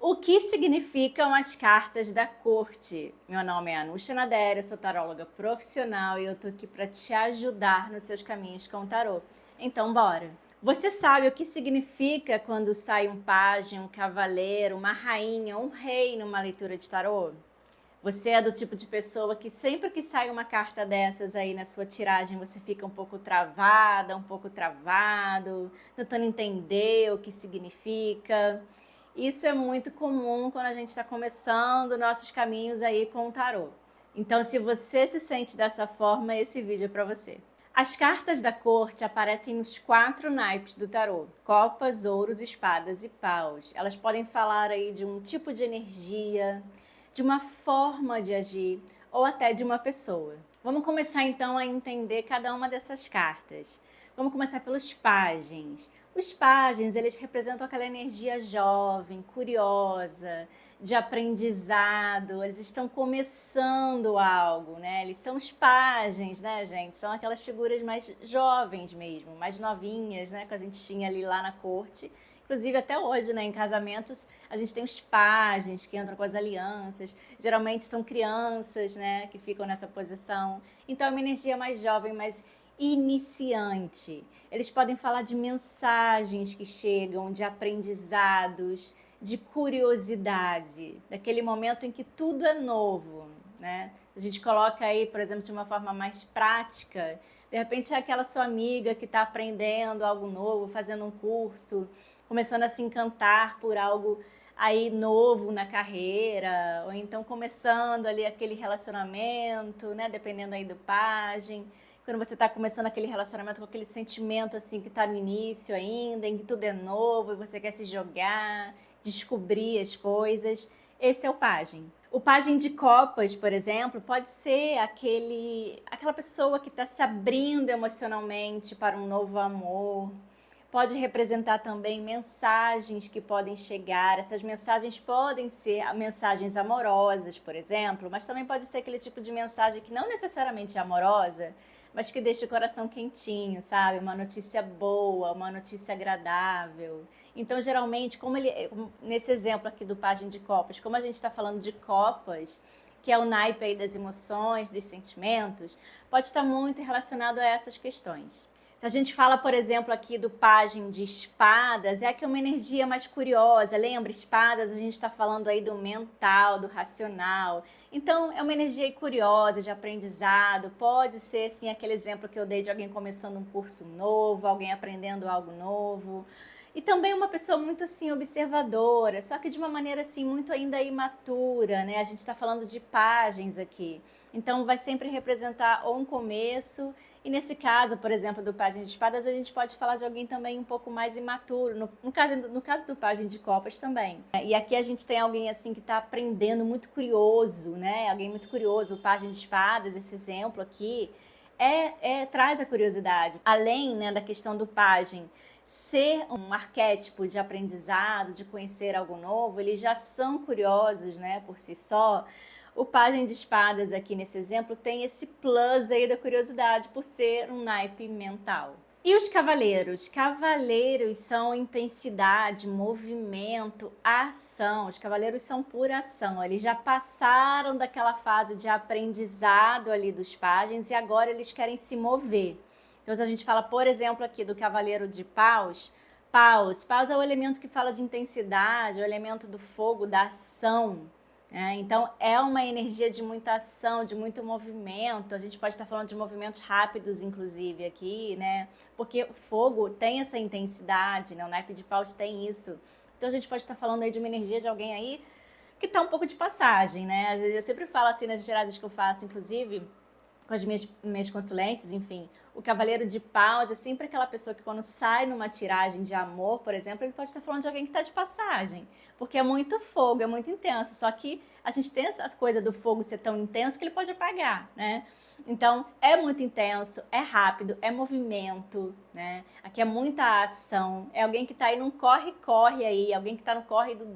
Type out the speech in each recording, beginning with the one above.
O que significam as cartas da corte? Meu nome é Anusha Nadéria, sou taróloga profissional e eu tô aqui para te ajudar nos seus caminhos com o tarô. Então, bora! Você sabe o que significa quando sai um pajem, um cavaleiro, uma rainha, um rei numa leitura de tarô? Você é do tipo de pessoa que sempre que sai uma carta dessas aí na sua tiragem, você fica um pouco travada, um pouco travado, tentando entender o que significa. Isso é muito comum quando a gente está começando nossos caminhos aí com o tarô. Então, se você se sente dessa forma, esse vídeo é para você. As cartas da corte aparecem nos 4 naipes do tarô: copas, ouros, espadas e paus. Elas podem falar aí de um tipo de energia, de uma forma de agir ou até de uma pessoa. Vamos começar então a entender cada uma dessas cartas. Vamos começar pelos pajens. Os pajens, eles representam aquela energia jovem, curiosa, de aprendizado. Eles estão começando algo, né? Eles são os pajens, né, gente? São aquelas figuras mais jovens mesmo, mais novinhas, né, que a gente tinha ali lá na corte. Inclusive, até hoje, né, em casamentos, a gente tem os pajens que entram com as alianças. Geralmente são crianças, né, que ficam nessa posição. Então, é uma energia mais jovem, mais iniciante. Eles podem falar de mensagens que chegam, de aprendizados, de curiosidade, daquele momento em que tudo é novo, né? A gente coloca aí, por exemplo, de uma forma mais prática, de repente é aquela sua amiga que está aprendendo algo novo, fazendo um curso, começando a se encantar por algo aí novo na carreira, ou então começando ali aquele relacionamento, né? Dependendo aí do pajem. Quando você está começando aquele relacionamento com aquele sentimento assim que está no início ainda, em que tudo é novo e você quer se jogar, descobrir as coisas, esse é o pajem. O pajem de copas, por exemplo, pode ser aquela pessoa que está se abrindo emocionalmente para um novo amor. Pode representar também mensagens que podem chegar. Essas mensagens podem ser mensagens amorosas, por exemplo, mas também pode ser aquele tipo de mensagem que não necessariamente é amorosa, mas que deixa o coração quentinho, sabe? Uma notícia boa, uma notícia agradável. Então, geralmente, nesse exemplo aqui do pajem de copas, como a gente está falando de copas, que é o naipe aí das emoções, dos sentimentos, pode estar muito relacionado a essas questões. Se a gente fala, por exemplo, aqui do pajem de espadas, é aqui uma energia mais curiosa. Lembra? Espadas, a gente está falando aí do mental, do racional. Então, é uma energia curiosa, de aprendizado. Pode ser, sim, aquele exemplo que eu dei de alguém começando um curso novo, alguém aprendendo algo novo. E também uma pessoa muito, assim, observadora, só que de uma maneira, assim, muito ainda imatura, né? A gente está falando de pajens aqui. Então, vai sempre representar ou um começo, e nesse caso, por exemplo, do pajem de espadas, a gente pode falar de alguém também um pouco mais imaturo, no caso do pajem de copas também. E aqui a gente tem alguém assim que está aprendendo, muito curioso, né? Alguém muito curioso. O pajem de espadas, esse exemplo aqui, traz a curiosidade. Além, né, da questão do pajem ser um arquétipo de aprendizado, de conhecer algo novo, eles já são curiosos, né, por si só. O pajem de espadas aqui nesse exemplo tem esse plus aí da curiosidade por ser um naipe mental. E os cavaleiros? Cavaleiros são intensidade, movimento, ação. Os cavaleiros são pura ação. Eles já passaram daquela fase de aprendizado ali dos pajens e agora eles querem se mover. Então, se a gente fala, por exemplo, aqui do cavaleiro de paus, paus é o elemento que fala de intensidade, é o elemento do fogo, da ação. Então, é uma energia de muita ação, de muito movimento. A gente pode estar falando de movimentos rápidos, inclusive, aqui, né? Porque o fogo tem essa intensidade, né? O naipe de paus tem isso. Então, a gente pode estar falando aí de uma energia de alguém aí que está um pouco de passagem, né? Eu sempre falo assim nas tiradas que eu faço, inclusive, com as minhas consulentes, enfim, o cavaleiro de paus é sempre aquela pessoa que quando sai numa tiragem de amor, por exemplo, ele pode estar falando de alguém que está de passagem, porque é muito fogo, é muito intenso, só que a gente tem essa coisa do fogo ser tão intenso que ele pode apagar, né? Então, é muito intenso, é rápido, é movimento, né? Aqui é muita ação, é alguém que está aí num corre-corre aí, alguém que está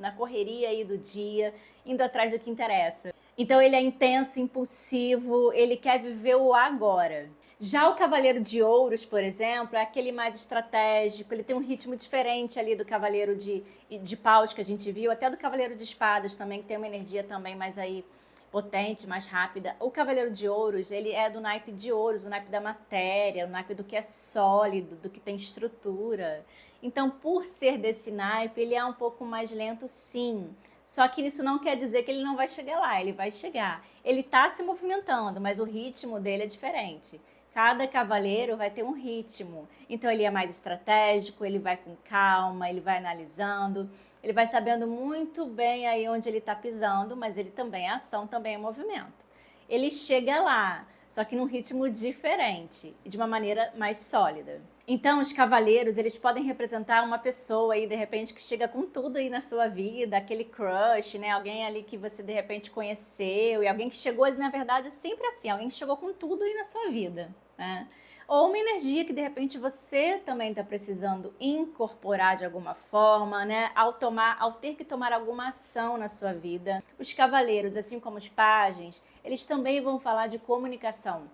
na correria aí do dia, indo atrás do que interessa. Então ele é intenso, impulsivo, ele quer viver o agora. Já o Cavaleiro de Ouros, por exemplo, é aquele mais estratégico, ele tem um ritmo diferente ali do Cavaleiro de Paus que a gente viu, até do Cavaleiro de Espadas também, que tem uma energia também mais aí potente, mais rápida. O Cavaleiro de Ouros, ele é do naipe de ouros, o naipe da matéria, o naipe do que é sólido, do que tem estrutura. Então, por ser desse naipe, ele é um pouco mais lento, sim. Só que isso não quer dizer que ele não vai chegar lá, ele vai chegar. Ele está se movimentando, mas o ritmo dele é diferente. Cada cavaleiro vai ter um ritmo. Então ele é mais estratégico, ele vai com calma, ele vai analisando, ele vai sabendo muito bem aí onde ele está pisando, mas ele também é ação, também é movimento. Ele chega lá, só que num ritmo diferente e de uma maneira mais sólida. Então, os cavaleiros, eles podem representar uma pessoa aí, de repente, que chega com tudo aí na sua vida, aquele crush, né? Alguém ali que você, de repente, conheceu e alguém que chegou, na verdade, sempre assim, alguém que chegou com tudo aí na sua vida, né? Ou uma energia que, de repente, você também está precisando incorporar de alguma forma, né? Ao ter que tomar alguma ação na sua vida. Os cavaleiros, assim como os pajens, eles também vão falar de comunicação.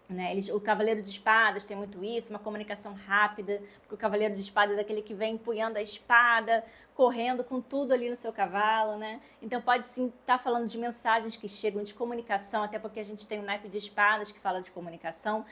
Né? O Cavaleiro de Espadas tem muito isso, uma comunicação rápida, porque o Cavaleiro de Espadas é aquele que vem empunhando a espada, correndo com tudo ali no seu cavalo, né? Então pode sim estar falando de mensagens que chegam, de comunicação, até porque a gente tem o naipe de espadas que fala de comunicação.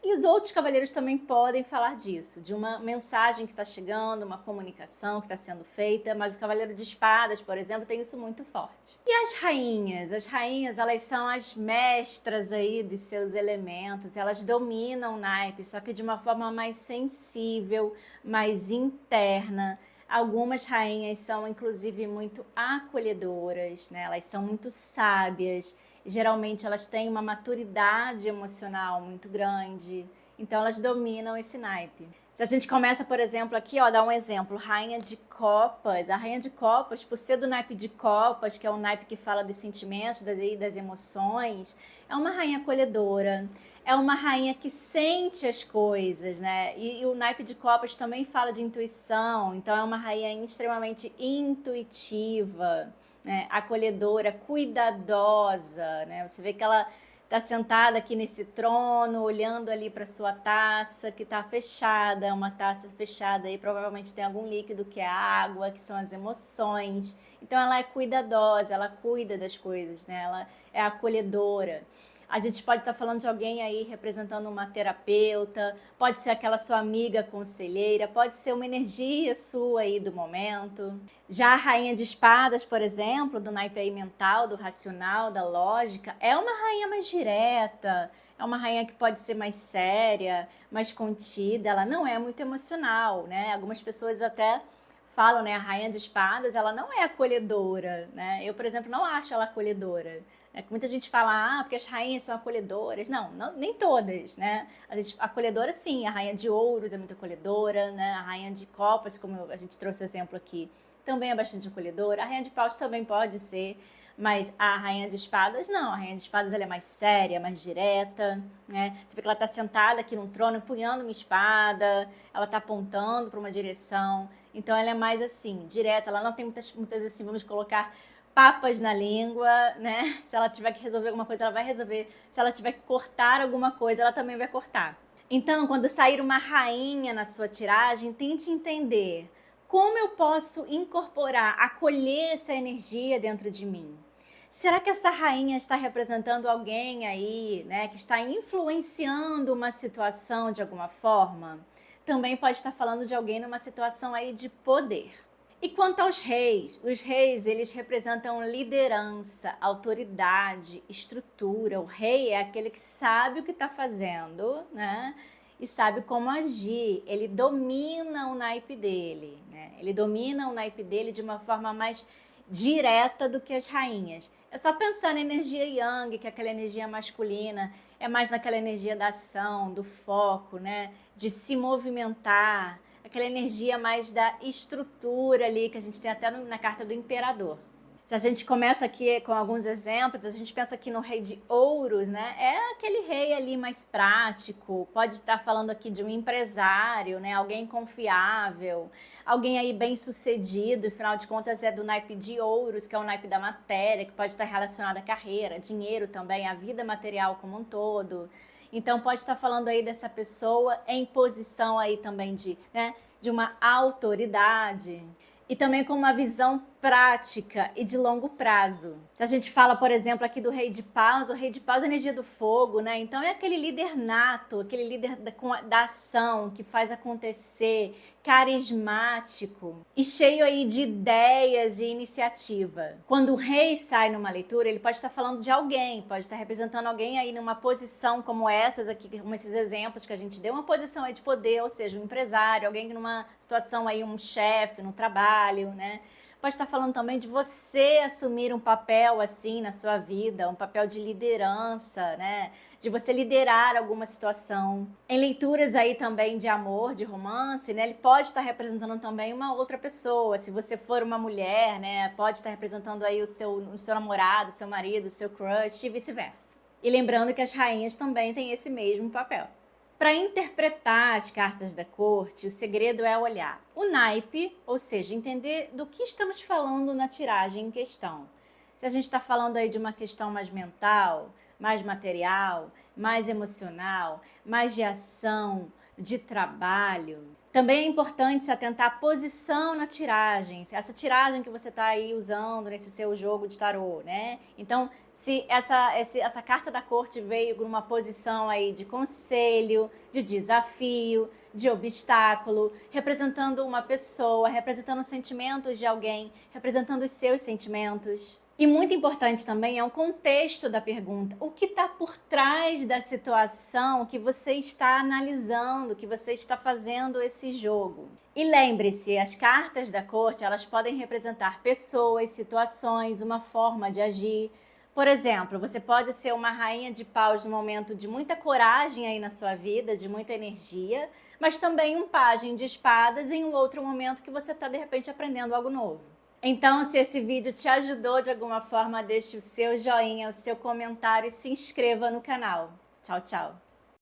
E os outros cavaleiros também podem falar disso, de uma mensagem que está chegando, uma comunicação que está sendo feita, mas o Cavaleiro de Espadas, por exemplo, tem isso muito forte. E as rainhas? As rainhas, elas são as mestras aí dos seus elementos, elas dominam o naipe, só que de uma forma mais sensível, mais interna. Algumas rainhas são, inclusive, muito acolhedoras, né? Elas são muito sábias. Geralmente elas têm uma maturidade emocional muito grande, então elas dominam esse naipe. Se a gente começa, por exemplo, aqui, ó, dá um exemplo, Rainha de Copas. A Rainha de Copas, por ser do naipe de Copas, que é um naipe que fala dos sentimentos, das emoções, é uma rainha acolhedora, é uma rainha que sente as coisas, né? E o naipe de Copas também fala de intuição, então é uma rainha extremamente intuitiva, né, acolhedora, cuidadosa, né? Você vê que ela está sentada aqui nesse trono, olhando ali para sua taça, que está fechada, uma taça fechada aí, provavelmente tem algum líquido que é a água, que são as emoções. Então ela é cuidadosa, ela cuida das coisas, né? Ela é acolhedora. A gente pode estar falando de alguém aí representando uma terapeuta, pode ser aquela sua amiga conselheira, pode ser uma energia sua aí do momento. Já a Rainha de Espadas, por exemplo, do naipe aí mental, do racional, da lógica, é uma rainha mais direta, é uma rainha que pode ser mais séria, mais contida, ela não é muito emocional, né? Algumas pessoas até falam, né, a Rainha de Espadas, ela não é acolhedora, né? Eu, por exemplo, não acho ela acolhedora. Muita gente fala, porque as rainhas são acolhedoras. Não, nem todas, né? Acolhedora, sim. A Rainha de Ouros é muito acolhedora, né? A Rainha de Copas, como a gente trouxe exemplo aqui, também é bastante acolhedora. A Rainha de Paus também pode ser, mas a Rainha de Espadas, não. A Rainha de Espadas, ela é mais séria, mais direta, né? Você vê que ela está sentada aqui num trono, empunhando uma espada, ela está apontando para uma direção. Então, ela é mais assim, direta. Ela não tem muitas assim, vamos colocar papas na língua, né? Se ela tiver que resolver alguma coisa, ela vai resolver. Se ela tiver que cortar alguma coisa, ela também vai cortar. Então, quando sair uma rainha na sua tiragem, tente entender como eu posso incorporar, acolher essa energia dentro de mim. Será que essa rainha está representando alguém aí, né, que está influenciando uma situação de alguma forma? Também pode estar falando de alguém numa situação aí de poder. E quanto aos reis, os reis, eles representam liderança, autoridade, estrutura. O rei é aquele que sabe o que está fazendo, né? E sabe como agir. Ele domina o naipe dele, né? Ele domina o naipe dele de uma forma mais direta do que as rainhas. É só pensar na energia yang, que é aquela energia masculina, é mais naquela energia da ação, do foco, né? De se movimentar, aquela energia mais da estrutura ali, que a gente tem até na carta do imperador. Se a gente começa aqui com alguns exemplos, a gente pensa aqui no rei de ouros, né? É aquele rei ali mais prático, pode estar falando aqui de um empresário, né? Alguém confiável, alguém aí bem sucedido, afinal de contas é do naipe de ouros, que é o naipe da matéria, que pode estar relacionado à carreira, dinheiro também, à vida material como um todo. Então pode estar falando aí dessa pessoa em posição aí também de uma autoridade e também com uma visão prática e de longo prazo. Se a gente fala, por exemplo, aqui do Rei de Paus, o Rei de Paus é energia do fogo, né? Então é aquele líder nato, aquele líder da ação, que faz acontecer, carismático e cheio aí de ideias e iniciativa. Quando o rei sai numa leitura, ele pode estar falando de alguém, pode estar representando alguém aí numa posição como essas aqui, como esses exemplos que a gente deu, uma posição aí de poder, ou seja, um empresário, alguém numa situação aí, um chefe no trabalho, né? Pode estar falando também de você assumir um papel assim na sua vida, um papel de liderança, né? De você liderar alguma situação. Em leituras aí também de amor, de romance, né? Ele pode estar representando também uma outra pessoa. Se você for uma mulher, né? Pode estar representando aí o seu namorado, o seu marido, o seu crush e vice-versa. E lembrando que as rainhas também têm esse mesmo papel. Para interpretar as cartas da corte, o segredo é olhar o naipe, ou seja, entender do que estamos falando na tiragem em questão. Se a gente está falando aí de uma questão mais mental, mais material, mais emocional, mais de ação, de trabalho. Também é importante se atentar à posição na tiragem, essa tiragem que você está aí usando nesse seu jogo de tarô, né? Então, se essa carta da corte veio numa posição aí de conselho, de desafio, de obstáculo, representando uma pessoa, representando os sentimentos de alguém, representando os seus sentimentos. E muito importante também é o contexto da pergunta. O que está por trás da situação que você está analisando, que você está fazendo esse jogo. E lembre-se, as cartas da corte, elas podem representar pessoas, situações, uma forma de agir. Por exemplo, você pode ser uma rainha de paus num momento de muita coragem aí na sua vida, de muita energia, mas também um pajem de espadas em um outro momento que você está, de repente, aprendendo algo novo. Então, se esse vídeo te ajudou de alguma forma, deixe o seu joinha, o seu comentário e se inscreva no canal. Tchau, tchau!